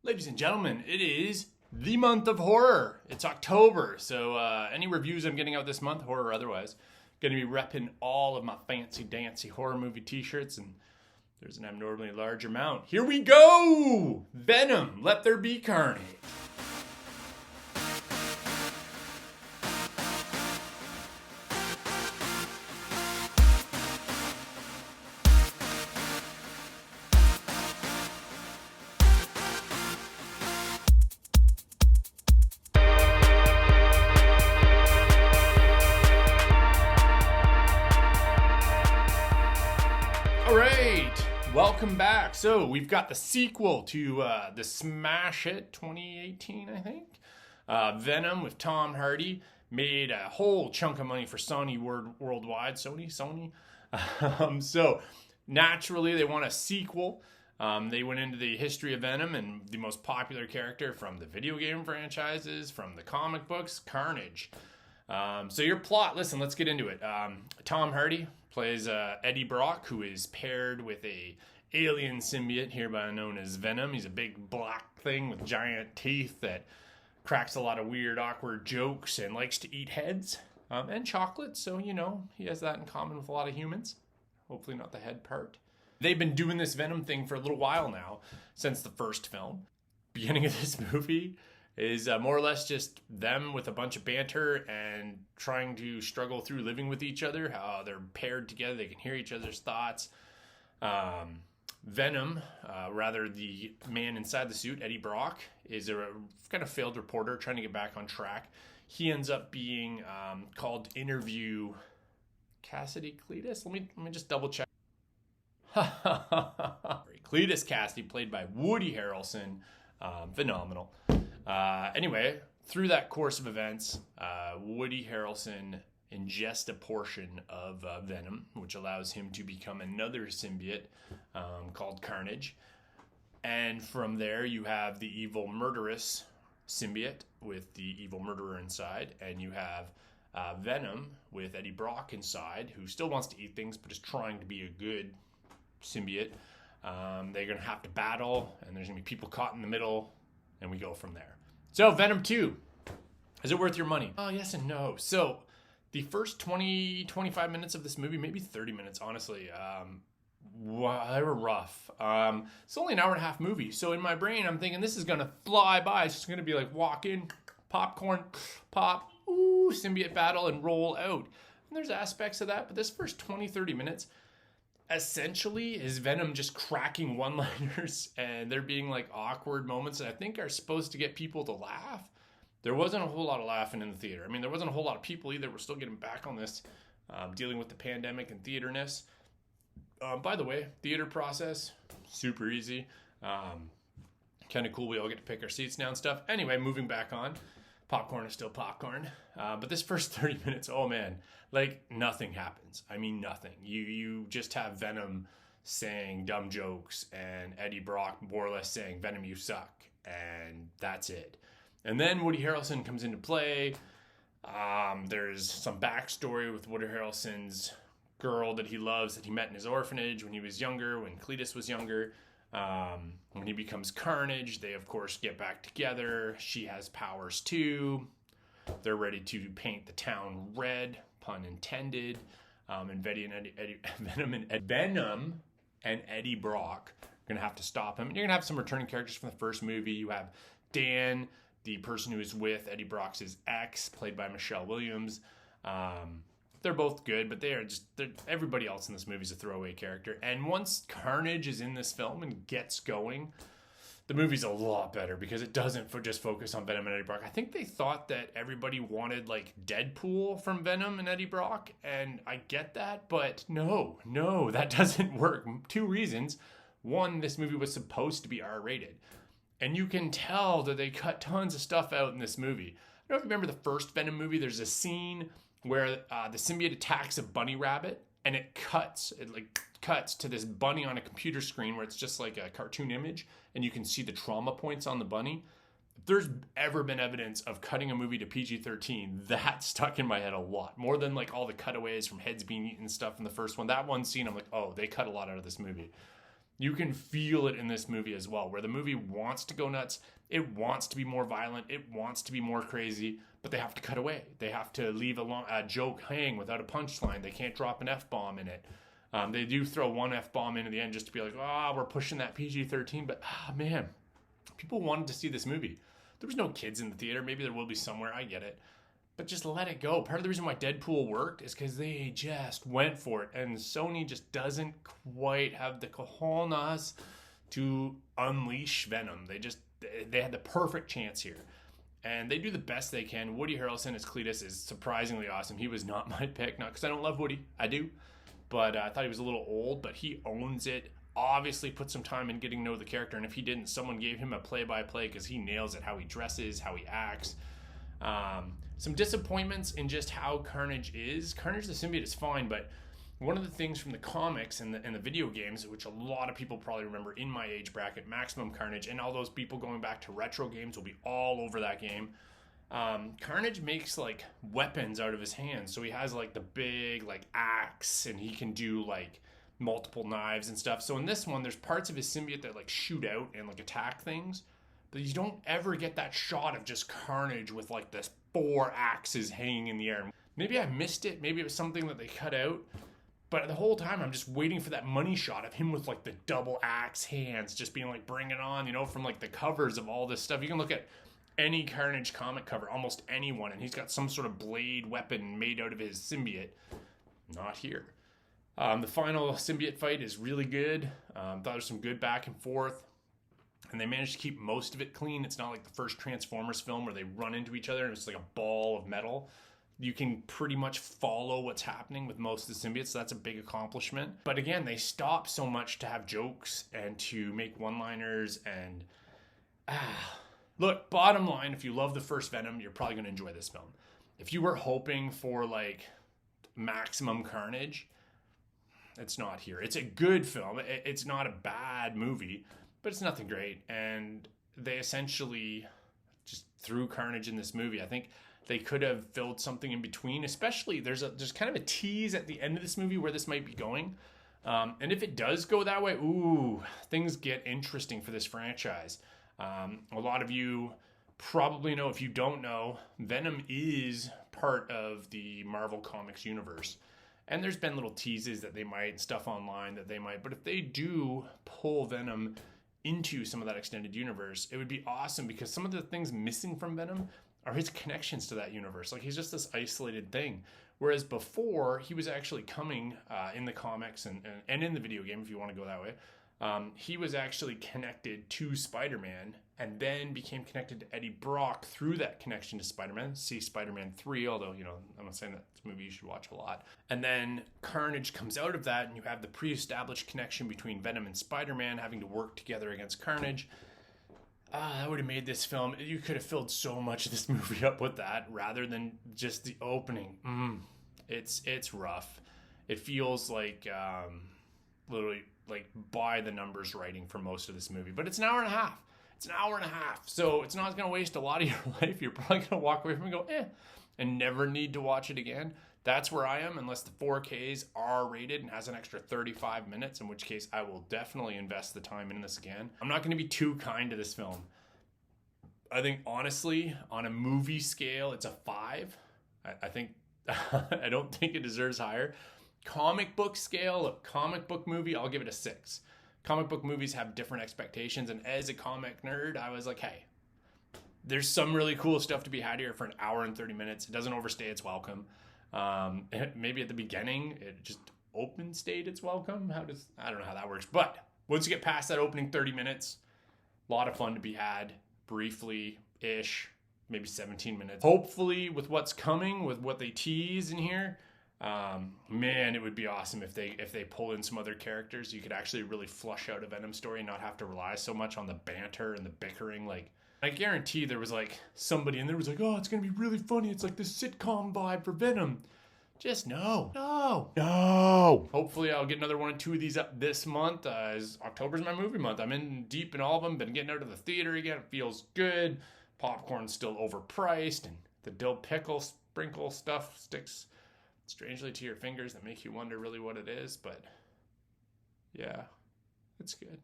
Ladies and gentlemen, it is the month of horror. It's October, so any reviews I'm getting out this month, horror or otherwise, going to be repping all of my fancy dancy horror movie t-shirts, and there's an abnormally large amount. Here we go! Venom, Let There Be Carnage. Welcome back. So we've got the sequel to the smash hit 2018, I think. Venom with Tom Hardy made a whole chunk of money for Sony worldwide. Sony. So naturally, they want a sequel. They went into the history of Venom and the most popular character from the video game franchises, from the comic books, Carnage. So your plot, listen, let's get into it. Tom Hardy plays Eddie Brock, who is paired with a alien symbiote hereby known as Venom. He's a big black thing with giant teeth that cracks a lot of weird, awkward jokes and likes to eat heads and chocolate. So, you know, he has that in common with a lot of humans. Hopefully not the head part. They've been doing this Venom thing for a little while now, since the first film. Beginning of this movie is more or less just them with a bunch of banter and trying to struggle through living with each other. How they're paired together, they can hear each other's thoughts. Venom, rather the man inside the suit, Eddie Brock, is a kind of failed reporter trying to get back on track. He ends up being called to interview Cassidy Cletus. Let me just double check. Cletus Cassidy, played by Woody Harrelson, phenomenal. Anyway, through that course of events, Woody Harrelson ingest a portion of Venom, which allows him to become another symbiote called Carnage. And from there, you have the evil murderous symbiote with the evil murderer inside, and you have Venom with Eddie Brock inside, who still wants to eat things, but is trying to be a good symbiote. They're going to have to battle, and there's going to be people caught in the middle, and we go from there. So, Venom 2. Is it worth your money? Oh, yes and no. So, the first 25 minutes of this movie, maybe 30 minutes, honestly, they were rough. It's only an hour and a half movie. So in my brain, I'm thinking this is going to fly by. It's just going to be like walk in, popcorn, pop, ooh, symbiote battle, and roll out. And there's aspects of that. But this first 20, 30 minutes, essentially, is Venom just cracking one-liners. And there being like awkward moments that I think are supposed to get people to laugh. There wasn't a whole lot of laughing in the theater. I mean, there wasn't a whole lot of people either. We're still getting back on this, dealing with the pandemic and theater-ness. By the way, theater process, super easy. Kind of cool. We all get to pick our seats now and stuff. Anyway, moving back on. Popcorn is still popcorn. But this first 30 minutes, oh man, like nothing happens. I mean, nothing. You just have Venom saying dumb jokes and Eddie Brock more or less saying, Venom, you suck. And that's it. And then Woody Harrelson comes into play. There's some backstory with Woody Harrelson's girl that he loves, that he met in his orphanage when he was younger, when Cletus was younger. When he becomes Carnage, they, of course, get back together. She has powers, too. They're ready to paint the town red, pun intended. And Venom and Eddie Brock are going to have to stop him. You're going to have some returning characters from the first movie. You have Dan, the person who is with Eddie Brock's ex, played by Michelle Williams. They're both good, but everybody else in this movie is a throwaway character. And once Carnage is in this film and gets going, the movie's a lot better because it doesn't just focus on Venom and Eddie Brock. I think they thought that everybody wanted like Deadpool from Venom and Eddie Brock, and I get that, but no, that doesn't work. Two reasons. One, this movie was supposed to be R-rated. And you can tell that they cut tons of stuff out in this movie. I don't know if you remember the first Venom movie. There's a scene where the symbiote attacks a bunny rabbit, and it cuts to this bunny on a computer screen where it's just like a cartoon image, and you can see the trauma points on the bunny. If there's ever been evidence of cutting a movie to PG-13, that stuck in my head a lot. More than like all the cutaways from heads being eaten and stuff in the first one. That one scene, I'm like, oh, they cut a lot out of this movie. You can feel it in this movie as well, where the movie wants to go nuts. It wants to be more violent. It wants to be more crazy, but they have to cut away. They have to leave a joke hang without a punchline. They can't drop an F-bomb in it. They do throw one F-bomb in at the end just to be like, we're pushing that PG-13. But, man, people wanted to see this movie. There was no kids in the theater. Maybe there will be somewhere. I get it. But just let it go. Part of the reason why Deadpool worked is because they just went for it. And Sony just doesn't quite have the cojones to unleash Venom. They had the perfect chance here. And they do the best they can. Woody Harrelson as Cletus is surprisingly awesome. He was not my pick. Not because I don't love Woody. I do. But I thought he was a little old. But he owns it. Obviously put some time in getting to know the character. And if he didn't, someone gave him a play-by-play because he nails it. How he dresses, how he acts. Some disappointments in just how Carnage is. Carnage the symbiote is fine, but one of the things from the comics and the video games, which a lot of people probably remember in my age bracket, Maximum Carnage, and all those people going back to retro games will be all over that game. Carnage makes like weapons out of his hands, so he has like the big like axe, and he can do like multiple knives and stuff. So in this one, there's parts of his symbiote that like shoot out and like attack things. But you don't ever get that shot of just Carnage with like this 4 axes hanging in the air. Maybe I missed it. Maybe it was something that they cut out. But the whole time I'm just waiting for that money shot of him with like the double axe hands just being like, bring it on, from like the covers of all this stuff. You can look at any Carnage comic cover, almost anyone, and he's got some sort of blade weapon made out of his symbiote. Not here. The final symbiote fight is really good. Thought there was some good back and forth. And they managed to keep most of it clean. It's not like the first Transformers film where they run into each other and it's like a ball of metal. You can pretty much follow what's happening with most of the symbiotes, so that's a big accomplishment. But again, they stop so much to have jokes and to make one-liners and... Look, bottom line, if you love the first Venom, you're probably going to enjoy this film. If you were hoping for like Maximum Carnage, it's not here. It's a good film. It's not a bad movie. But it's nothing great, and they essentially just threw Carnage in this movie. I think they could have filled something in between, especially there's kind of a tease at the end of this movie where this might be going. And if it does go that way, things get interesting for this franchise. A lot of you probably know, if you don't know, Venom is part of the Marvel Comics universe. And there's been little teases that they might, stuff online that they might, but if they do pull Venom into some of that extended universe, it would be awesome because some of the things missing from Venom are his connections to that universe. Like, he's just this isolated thing. Whereas before, he was actually coming in the comics and in the video game, if you want to go that way. He was actually connected to Spider-Man and then became connected to Eddie Brock through that connection to Spider-Man. See Spider-Man 3, although, I'm not saying that's a movie you should watch a lot. And then Carnage comes out of that, and you have the pre-established connection between Venom and Spider-Man having to work together against Carnage. That would have made this film... You could have filled so much of this movie up with that rather than just the opening. It's rough. It feels like literally like by the numbers writing for most of this movie. But it's an hour and a half. So it's not going to waste a lot of your life. You're probably going to walk away from it and go, and never need to watch it again. That's where I am, unless the 4Ks are rated and has an extra 35 minutes, in which case I will definitely invest the time in this again. I'm not going to be too kind to this film. I think, honestly, on a movie scale, it's a 5. I think I don't think it deserves higher. Comic book scale, a comic book movie, I'll give it a 6. Comic book movies have different expectations, and as a comic nerd, I was like, hey, there's some really cool stuff to be had here for an hour and 30 minutes. It doesn't overstay its welcome. Maybe at the beginning, it just overstayed its welcome. I don't know how that works, but once you get past that opening 30 minutes, a lot of fun to be had, briefly-ish, maybe 17 minutes. Hopefully, with what's coming, with what they tease in here, man, it would be awesome if they pull in some other characters. You could actually really flush out a Venom story and not have to rely so much on the banter and the bickering. Like, I guarantee there was like somebody in there was like, oh, it's gonna be really funny. It's like this sitcom vibe for Venom. Just no. Hopefully I'll get another 1 or 2 of these up this month. As October's my movie month. I'm in deep in all of them. Been getting out of the theater again. It feels good. Popcorn's still overpriced, and the dill pickle sprinkle stuff sticks strangely to your fingers that make you wonder really what it is. But yeah, It's good.